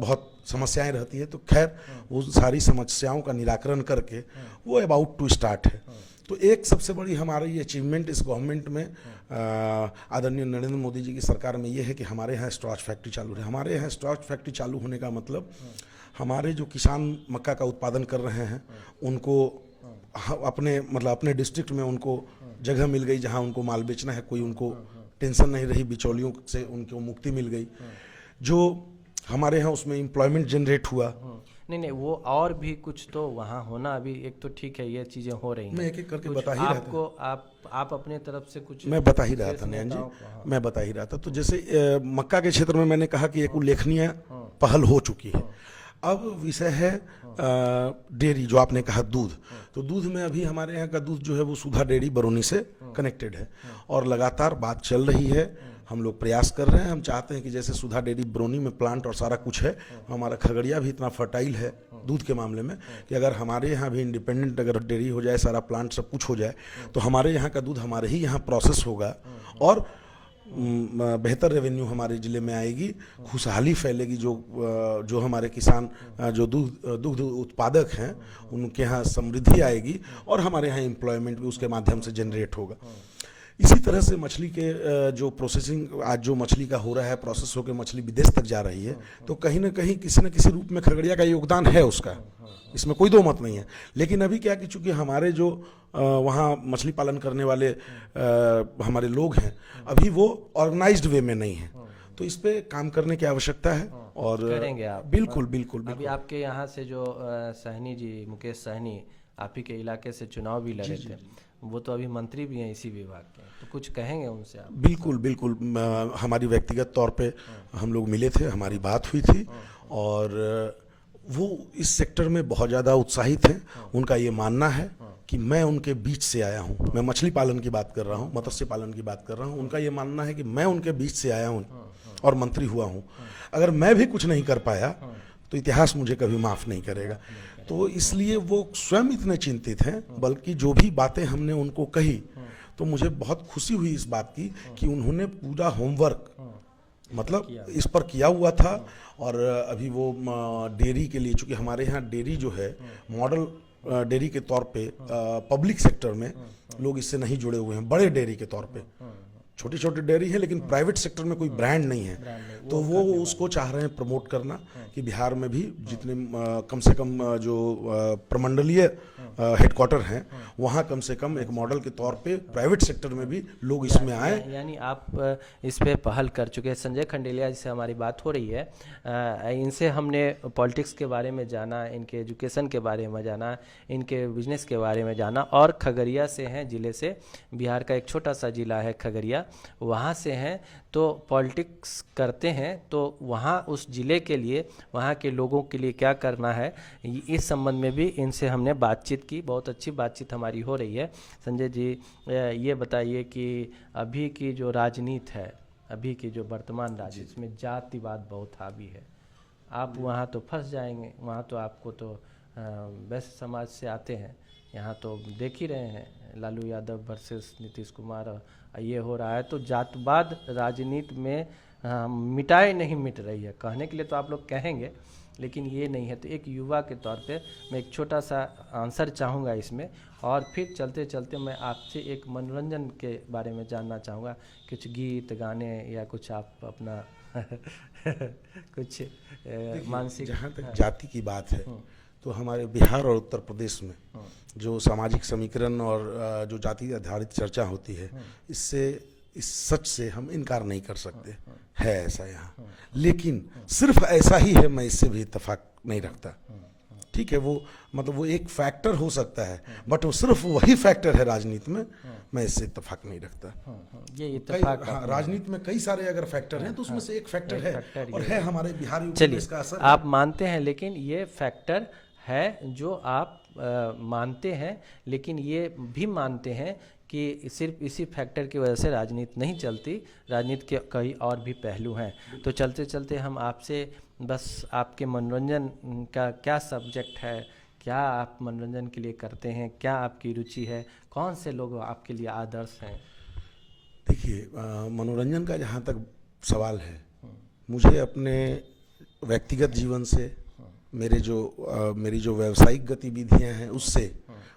बहुत समस्याएं रहती है। तो खैर वो सारी समस्याओं का निराकरण करके वो अबाउट टू स्टार्ट है। तो एक सबसे बड़ी हमारी अचीवमेंट इस गवर्नमेंट में, आदरणीय नरेंद्र मोदी जी की सरकार में, ये है कि हमारे यहाँ स्टार्च फैक्ट्री चालू है। हमारे यहाँ स्टार्च फैक्ट्री चालू होने का मतलब हमारे जो किसान मक्का का उत्पादन कर रहे हैं उनको अपने डिस्ट्रिक्ट में उनको जगह मिल गई जहाँ उनको माल बेचना है, कोई उनको टेंशन नहीं रही, बिचौलियों से उनको मुक्ति मिल गई। जो हमारे यहाँ उसमें एम्प्लॉयमेंट जनरेट हुआ। नहीं, वो और भी कुछ तो वहाँ होना, अभी एक तो ठीक है ये चीज़ें हो रही हैं, मैं एक एक करके बता ही रहा था। आप अपने तरफ से कुछ मैं बता ही रहा था नयन जी, मैं बता ही रहा था। तो जैसे मक्का के क्षेत्र में मैंने कहा कि एक उल्लेखनीय पहल हो चुकी है। अब विषय है डेयरी, जो आपने कहा दूध, तो दूध में अभी हमारे यहाँ का दूध जो है वो सुधा डेयरी बरौनी से कनेक्टेड है और लगातार बात चल रही है। हम लोग प्रयास कर रहे हैं, हम चाहते हैं कि जैसे सुधा डेयरी बरौनी में प्लांट और सारा कुछ है, हमारा खगड़िया भी इतना फर्टाइल है दूध के मामले में कि अगर हमारे यहाँ भी इंडिपेंडेंट अगर डेयरी हो जाए, सारा प्लांट सब कुछ हो जाए, तो हमारे यहाँ का दूध हमारे ही यहाँ प्रोसेस होगा और बेहतर रेवेन्यू हमारे ज़िले में आएगी, खुशहाली फैलेगी। जो हमारे किसान जो दुग्ध उत्पादक हैं उनके यहाँ समृद्धि आएगी और हमारे यहाँ एम्प्लॉयमेंट भी उसके माध्यम से जनरेट होगा। इसी तरह से मछली के जो प्रोसेसिंग आज जो मछली का हो रहा है, प्रोसेस होकर मछली विदेश तक जा रही है, तो कहीं ना कहीं किसी न किसी रूप में खगड़िया का योगदान है उसका, इसमें कोई दो मत नहीं है। लेकिन अभी क्या कि चूंकि हमारे जो वहाँ मछली पालन करने वाले हमारे लोग हैं, अभी वो ऑर्गेनाइज्ड वे में नहीं है, तो इस पे काम करने की आवश्यकता है। और करेंगे आप? बिल्कुल बिल्कुल अभी बिल्कुल। आपके यहाँ से जो सहनी जी, मुकेश सहनी, आप ही के इलाके से चुनाव भी लड़े थे, वो तो अभी मंत्री भी हैं इसी विभाग के, तो कुछ कहेंगे उनसे आप? बिल्कुल बिल्कुल, हमारी व्यक्तिगत तौर पे हम लोग मिले थे, हमारी बात हुई थी, और वो इस सेक्टर में बहुत ज़्यादा उत्साहित हैं। उनका ये मानना है कि मैं उनके बीच से आया हूँ, मैं मछली पालन की बात कर रहा हूँ, मत्स्य पालन की बात कर रहा हूँ, उनका ये मानना है कि मैं उनके बीच से आया हूँ और मंत्री हुआ हूँ। अगर मैं भी कुछ नहीं कर पाया तो इतिहास मुझे कभी माफ़ नहीं करेगा। तो इसलिए वो स्वयं इतने चिंतित हैं, बल्कि जो भी बातें हमने उनको कही तो मुझे बहुत खुशी हुई इस बात की कि उन्होंने पूरा होमवर्क मतलब इस पर किया हुआ था। और अभी वो डेयरी के लिए, चूँकि हमारे यहाँ डेयरी जो है मॉडल डेयरी के तौर पे पब्लिक सेक्टर में लोग इससे नहीं जुड़े हुए हैं, बड़े डेयरी के तौर पे छोटी छोटी डेयरी है, लेकिन प्राइवेट सेक्टर में कोई ब्रांड नहीं है, तो वो उसको चाह रहे हैं प्रमोट करना कि बिहार में भी जितने कम से कम जो प्रमंडलीय हेडक्वार्टर हैं वहाँ कम से कम एक मॉडल के तौर पे प्राइवेट सेक्टर में भी लोग इसमें आए। यानी आप इस पे पहल कर चुके हैं। संजय खंडेलिया जिससे हमारी बात हो रही है, इनसे हमने पॉलिटिक्स के बारे में जाना, इनके एजुकेशन के बारे में जाना, इनके बिजनेस के बारे में जाना, और खगड़िया से हैं, ज़िले से, बिहार का एक छोटा सा ज़िला है खगड़िया, वहाँ से हैं, तो पॉलिटिक्स करते हैं तो वहाँ उस ज़िले के लिए, वहाँ के लोगों के लिए क्या करना है, इस संबंध में भी इनसे हमने बातचीत की। बहुत अच्छी बातचीत हमारी हो रही है। संजय जी, ये बताइए कि अभी की जो राजनीति है, अभी की जो वर्तमान राजनीति, इसमें जातिवाद बहुत हावी है। आप वहाँ तो फंस जाएंगे, वहाँ तो आपको तो वैश्य समाज से आते हैं, यहाँ तो देख ही रहे हैं लालू यादव वर्सेस नीतीश कुमार, ये हो रहा है। तो जातवाद राजनीति में मिटाए नहीं मिट रही है। कहने के लिए तो आप लोग कहेंगे, लेकिन ये नहीं है। तो एक युवा के तौर पे मैं एक छोटा सा आंसर चाहूँगा इसमें, और फिर चलते चलते मैं आपसे एक मनोरंजन के बारे में जानना चाहूँगा। कुछ गीत गाने या कुछ आप अपना कुछ मानसिक। जहाँ तक जाति की बात है तो हमारे बिहार और उत्तर प्रदेश में जो सामाजिक समीकरण और जो जाति आधारित चर्चा होती है, इससे, इस सच से हम इनकार नहीं कर सकते, है ऐसा यहाँ। लेकिन सिर्फ ऐसा ही है, मैं इससे भी इत्तेफाक नहीं रखता। ठीक है, वो मतलब वो एक फैक्टर हो सकता है, बट वो सिर्फ वही फैक्टर है राजनीति में, मैं इससे इत्तेफाक नहीं रखता। ये इत्तेफाक, राजनीति में कई सारे अगर फैक्टर हैं तो उसमें से एक फैक्टर है, और है हमारे बिहार यूपी में इसका असर। आप मानते हैं, लेकिन ये फैक्टर है जो आप मानते हैं, लेकिन ये भी मानते हैं कि सिर्फ इसी फैक्टर की वजह से राजनीति नहीं चलती, राजनीति के कई और भी पहलू हैं। तो चलते चलते हम आपसे बस आपके मनोरंजन का क्या सब्जेक्ट है, क्या आप मनोरंजन के लिए करते हैं, क्या आपकी रुचि है, कौन से लोग आपके लिए आदर्श हैं? देखिए, मनोरंजन का जहाँ तक सवाल है, मुझे अपने व्यक्तिगत जीवन से, मेरी जो व्यावसायिक गतिविधियां हैं उससे,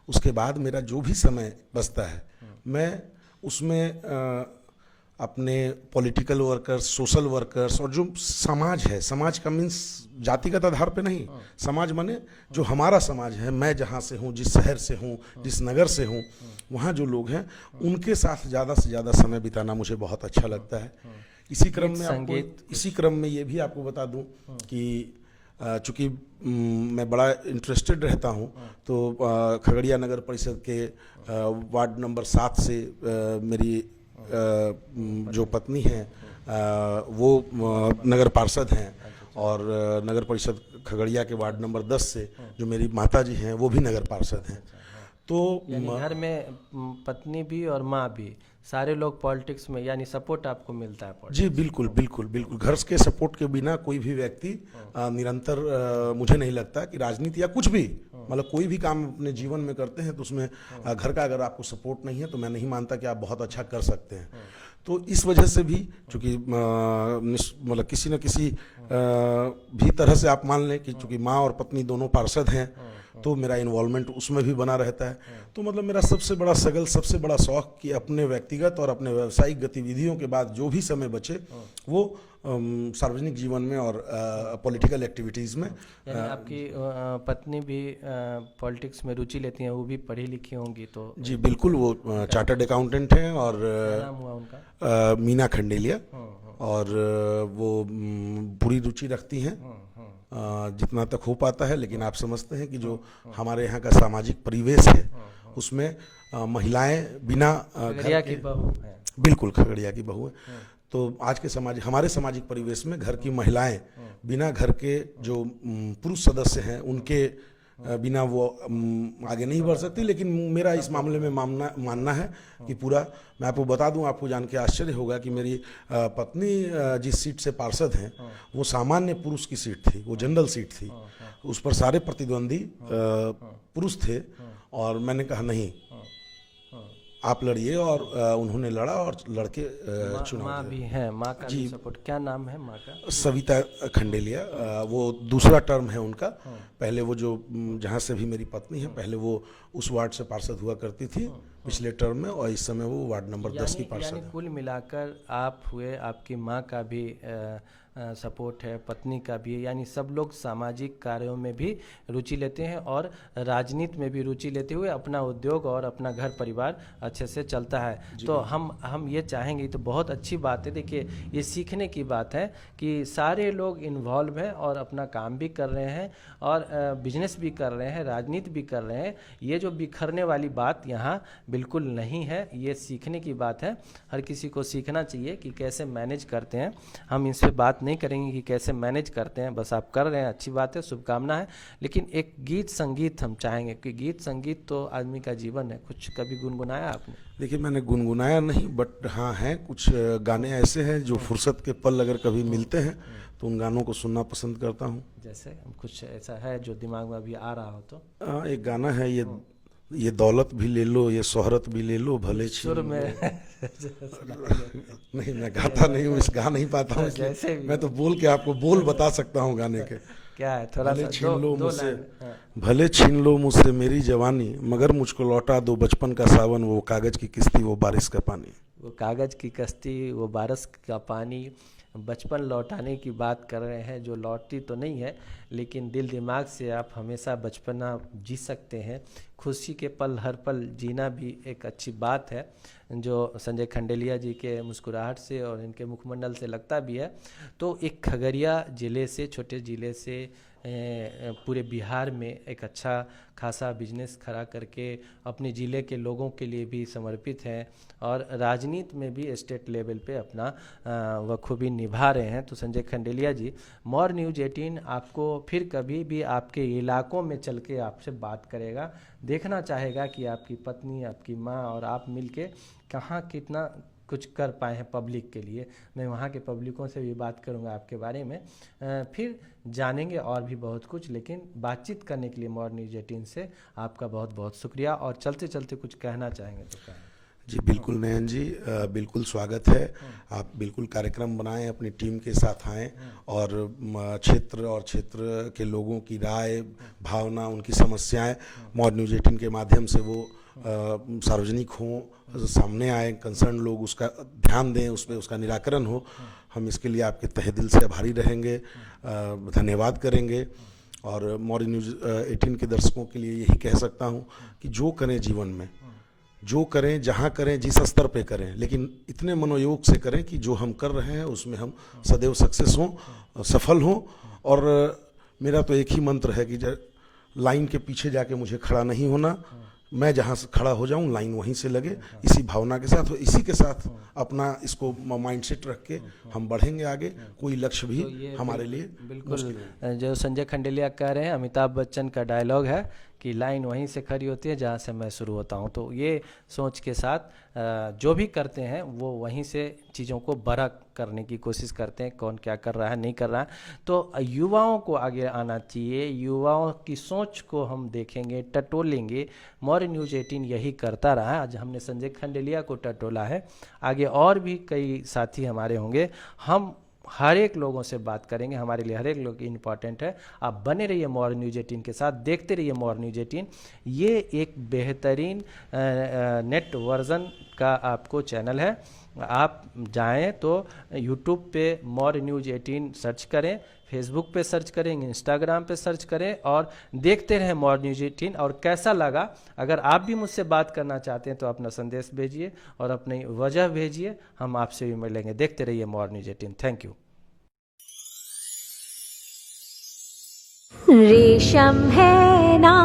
उसके बाद मेरा जो भी समय बचता है, मैं उसमें अपने पॉलिटिकल वर्कर्स, सोशल वर्कर्स, और जो समाज है, समाज का मीन्स जातिगत आधार पे नहीं, समाज माने जो हमारा समाज है, मैं जहाँ से हूँ, जिस शहर से हूँ, जिस नगर से हूँ, वहाँ जो लोग हैं उनके साथ ज़्यादा से ज़्यादा समय बिताना मुझे बहुत अच्छा लगता है। इसी क्रम में ये भी आपको बता दूँ कि चूँकि मैं बड़ा इंटरेस्टेड रहता हूँ, तो खगड़िया नगर परिषद के वार्ड नंबर 7 से मेरी जो पत्नी हैं वो नगर पार्षद हैं, और नगर परिषद खगड़िया के वार्ड नंबर 10 से जो मेरी माता जी हैं वो भी नगर पार्षद हैं। तो घर में पत्नी भी और माँ भी, सारे लोग पॉलिटिक्स में, यानी सपोर्ट आपको मिलता है पॉलिटिक्स? जी बिल्कुल बिल्कुल बिल्कुल। घर के सपोर्ट के बिना कोई भी व्यक्ति निरंतर, मुझे नहीं लगता कि राजनीति या कुछ भी, मतलब कोई भी काम अपने जीवन में करते हैं तो उसमें घर का अगर आपको सपोर्ट नहीं है तो मैं नहीं मानता कि आप बहुत अच्छा कर सकते हैं। तो इस वजह से भी चूँकि मतलब किसी न किसी भी तरह से आप मान लें कि चूँकि माँ और पत्नी दोनों पार्षद हैं, तो मेरा इन्वॉल्वमेंट उसमें भी बना रहता है। तो मतलब मेरा सबसे बड़ा सगल, सबसे बड़ा शौक कि अपने व्यक्तिगत और अपने व्यावसायिक गतिविधियों के बाद जो भी समय बचे वो सार्वजनिक जीवन में और पॉलिटिकल एक्टिविटीज़ में। यानी आपकी पत्नी भी पॉलिटिक्स में रुचि लेती हैं, वो भी पढ़ी लिखी होंगी तो? जी बिल्कुल, वो चार्टर्ड अकाउंटेंट हैं और क्या नाम हुआ उनका? मीना खंडेलिया। और वो पूरी रुचि रखती हैं जितना तक हो पाता है। लेकिन आप समझते हैं कि जो हमारे यहाँ का सामाजिक परिवेश है उसमें महिलाएं बिना खगड़िया की बहू है। बिल्कुल खगड़िया की बहू है। तो आज के हमारे सामाजिक परिवेश में घर की महिलाएं बिना घर के जो पुरुष सदस्य हैं उनके बिना वो आगे नहीं बढ़ सकती। लेकिन मेरा इस मामले में मानना है कि पूरा, मैं आपको बता दूं, आपको जान के आश्चर्य होगा कि मेरी पत्नी जिस सीट से पार्षद हैं वो सामान्य पुरुष की सीट थी, वो जनरल सीट थी। उस पर सारे प्रतिद्वंदी पुरुष थे और मैंने कहा नहीं, आप लड़िए। और उन्होंने लड़ा और लड़के चुनाव। माँ भी है, माँ का भी सपोर्ट। क्या नाम है माँ का? सविता खंडेलिया। वो दूसरा टर्म है उनका। पहले वो जो जहाँ से भी मेरी पत्नी है, पहले वो उस वार्ड से पार्षद हुआ करती थी पिछले टर्म में, और इस समय वो वार्ड नंबर 10 की पार्षद है। कुल मिलाकर आप हुए, आपकी माँ का भी सपोर्ट है, पत्नी का भी, यानी सब लोग सामाजिक कार्यों में भी रुचि लेते हैं और राजनीति में भी रुचि लेते हुए अपना उद्योग और अपना घर परिवार अच्छे से चलता है। तो हम ये चाहेंगे, तो बहुत अच्छी बात है। देखिए, ये सीखने की बात है कि सारे लोग इन्वॉल्व हैं और अपना काम भी कर रहे हैं और बिजनेस भी कर रहे हैं, राजनीति भी कर रहे हैं। ये जो बिखरने वाली बात यहाँ बिल्कुल नहीं है, ये सीखने की बात है। हर किसी को सीखना चाहिए कि कैसे मैनेज करते हैं। हम इस पर बात नहीं करेंगे कि कैसे मैनेज करते हैं, बस आप कर रहे हैं, अच्छी बात है, शुभकामना है। लेकिन एक गीत संगीत हम चाहेंगे कि गीत संगीत तो आदमी का जीवन है। कुछ कभी गुनगुनाया आपने? देखिए, मैंने गुनगुनाया नहीं, बट हाँ हैं कुछ गाने ऐसे हैं जो फुर्सत के पल अगर कभी मिलते हैं तो उन गानों को सुनना पसंद करता हूँ। जैसे कुछ ऐसा है जो दिमाग में अभी आ रहा हो तो? एक गाना है, ये दौलत भी ले लो, ये शोहरत भी ले लो, भले सुर में नहीं, मैं गाता नहीं हूँ, गा नहीं पाता हूँ, इसलिए मैं तो बोल के आपको बोल बता सकता हूँ गाने के। क्या है? थोड़ा सा छीन लो मुझसे, भले छीन लो मुझसे मेरी जवानी, मगर मुझको लौटा दो बचपन का सावन, वो कागज की किश्ती वो बारिश का पानी। वो कागज की कश्ती, वो बारिश का पानी, बचपन लौटाने की बात कर रहे हैं, जो लौटती तो नहीं है लेकिन दिल दिमाग से आप हमेशा बचपना जी सकते हैं। खुशी के पल हर पल जीना भी एक अच्छी बात है, जो संजय खंडेलिया जी के मुस्कुराहट से और इनके मुखमंडल से लगता भी है। तो एक खगड़िया ज़िले से, छोटे ज़िले से पूरे बिहार में एक अच्छा खासा बिजनेस खड़ा करके अपने ज़िले के लोगों के लिए भी समर्पित हैं और राजनीति में भी स्टेट लेवल पे अपना बखूबी निभा रहे हैं। तो संजय खंडेलिया जी, मोर न्यूज़ 18 आपको फिर कभी भी आपके इलाकों में चल के आपसे बात करेगा, देखना चाहेगा कि आपकी पत्नी, आपकी माँ और आप मिलके कहाँ कितना कुछ कर पाए हैं पब्लिक के लिए। मैं वहाँ के पब्लिकों से भी बात करूँगा आपके बारे में, फिर जानेंगे और भी बहुत कुछ। लेकिन बातचीत करने के लिए मोर न्यूज़ 18 से आपका बहुत बहुत शुक्रिया। और चलते चलते कुछ कहना चाहेंगे तो कहें। जी बिल्कुल नयन जी, बिल्कुल स्वागत है। आप बिल्कुल कार्यक्रम बनाएं, अपनी टीम के साथ आएँ और क्षेत्र के लोगों की राय, भावना, उनकी समस्याएं मोर न्यूज़ 18 के माध्यम से वो सार्वजनिक हों, सामने आए, कंसर्न लोग उसका ध्यान दें, उस पर उसका निराकरण हो। हम इसके लिए आपके तहे दिल से आभारी रहेंगे, धन्यवाद करेंगे। और मोर न्यूज़ 18 के दर्शकों के लिए यही कह सकता हूँ कि जो करें जीवन में, जो करें, जहाँ करें, जिस स्तर पे करें, लेकिन इतने मनोयोग से करें कि जो हम कर रहे हैं उसमें हम सदैव सक्सेस हों, सफल हों। और मेरा तो एक ही मंत्र है कि लाइन के पीछे जाके मुझे खड़ा नहीं होना, मैं जहाँ से खड़ा हो जाऊँ लाइन वहीं से लगे। इसी भावना के साथ, इसी के साथ अपना इसको माइंडसेट रख के हम बढ़ेंगे आगे। कोई लक्ष्य भी तो हमारे लिए बिल्कुल जो संजय खंडेलिया कह रहे हैं, अमिताभ बच्चन का डायलॉग है कि लाइन वहीं से खड़ी होती है जहाँ से मैं शुरू होता हूँ। तो ये सोच के साथ जो भी करते हैं वो वहीं से चीज़ों को बड़ा करने की कोशिश करते हैं, कौन क्या कर रहा है नहीं कर रहा है। तो युवाओं को आगे आना चाहिए, युवाओं की सोच को हम देखेंगे, टटोलेंगे। मॉर्निंग न्यूज़ 18 यही करता रहा है। आज हमने संजय खंडेलिया को टटोला है, आगे और भी कई साथी हमारे होंगे। हम हर एक लोगों से बात करेंगे, हमारे लिए हर एक लोग इम्पॉर्टेंट है। आप बने रहिए मॉर्निंग न्यूज़ 18 के साथ, देखते रहिए मॉर्निंग न्यूज़ 18। ये एक बेहतरीन नेट वर्जन का आपको चैनल है। आप जाएं तो यूट्यूब पे मॉर्निंग न्यूज़ 18 सर्च करें, फेसबुक पे सर्च करें, इंस्टाग्राम पे सर्च करें और देखते रहें मॉर्निंग न्यूज़ 18। और कैसा लगा, अगर आप भी मुझसे बात करना चाहते हैं तो अपना संदेश भेजिए और अपनी वजह भेजिए, हम आपसे भी मिलेंगे। देखते रहिए मॉर्निंग न्यूज़ 18। Thank you. रेशम है ना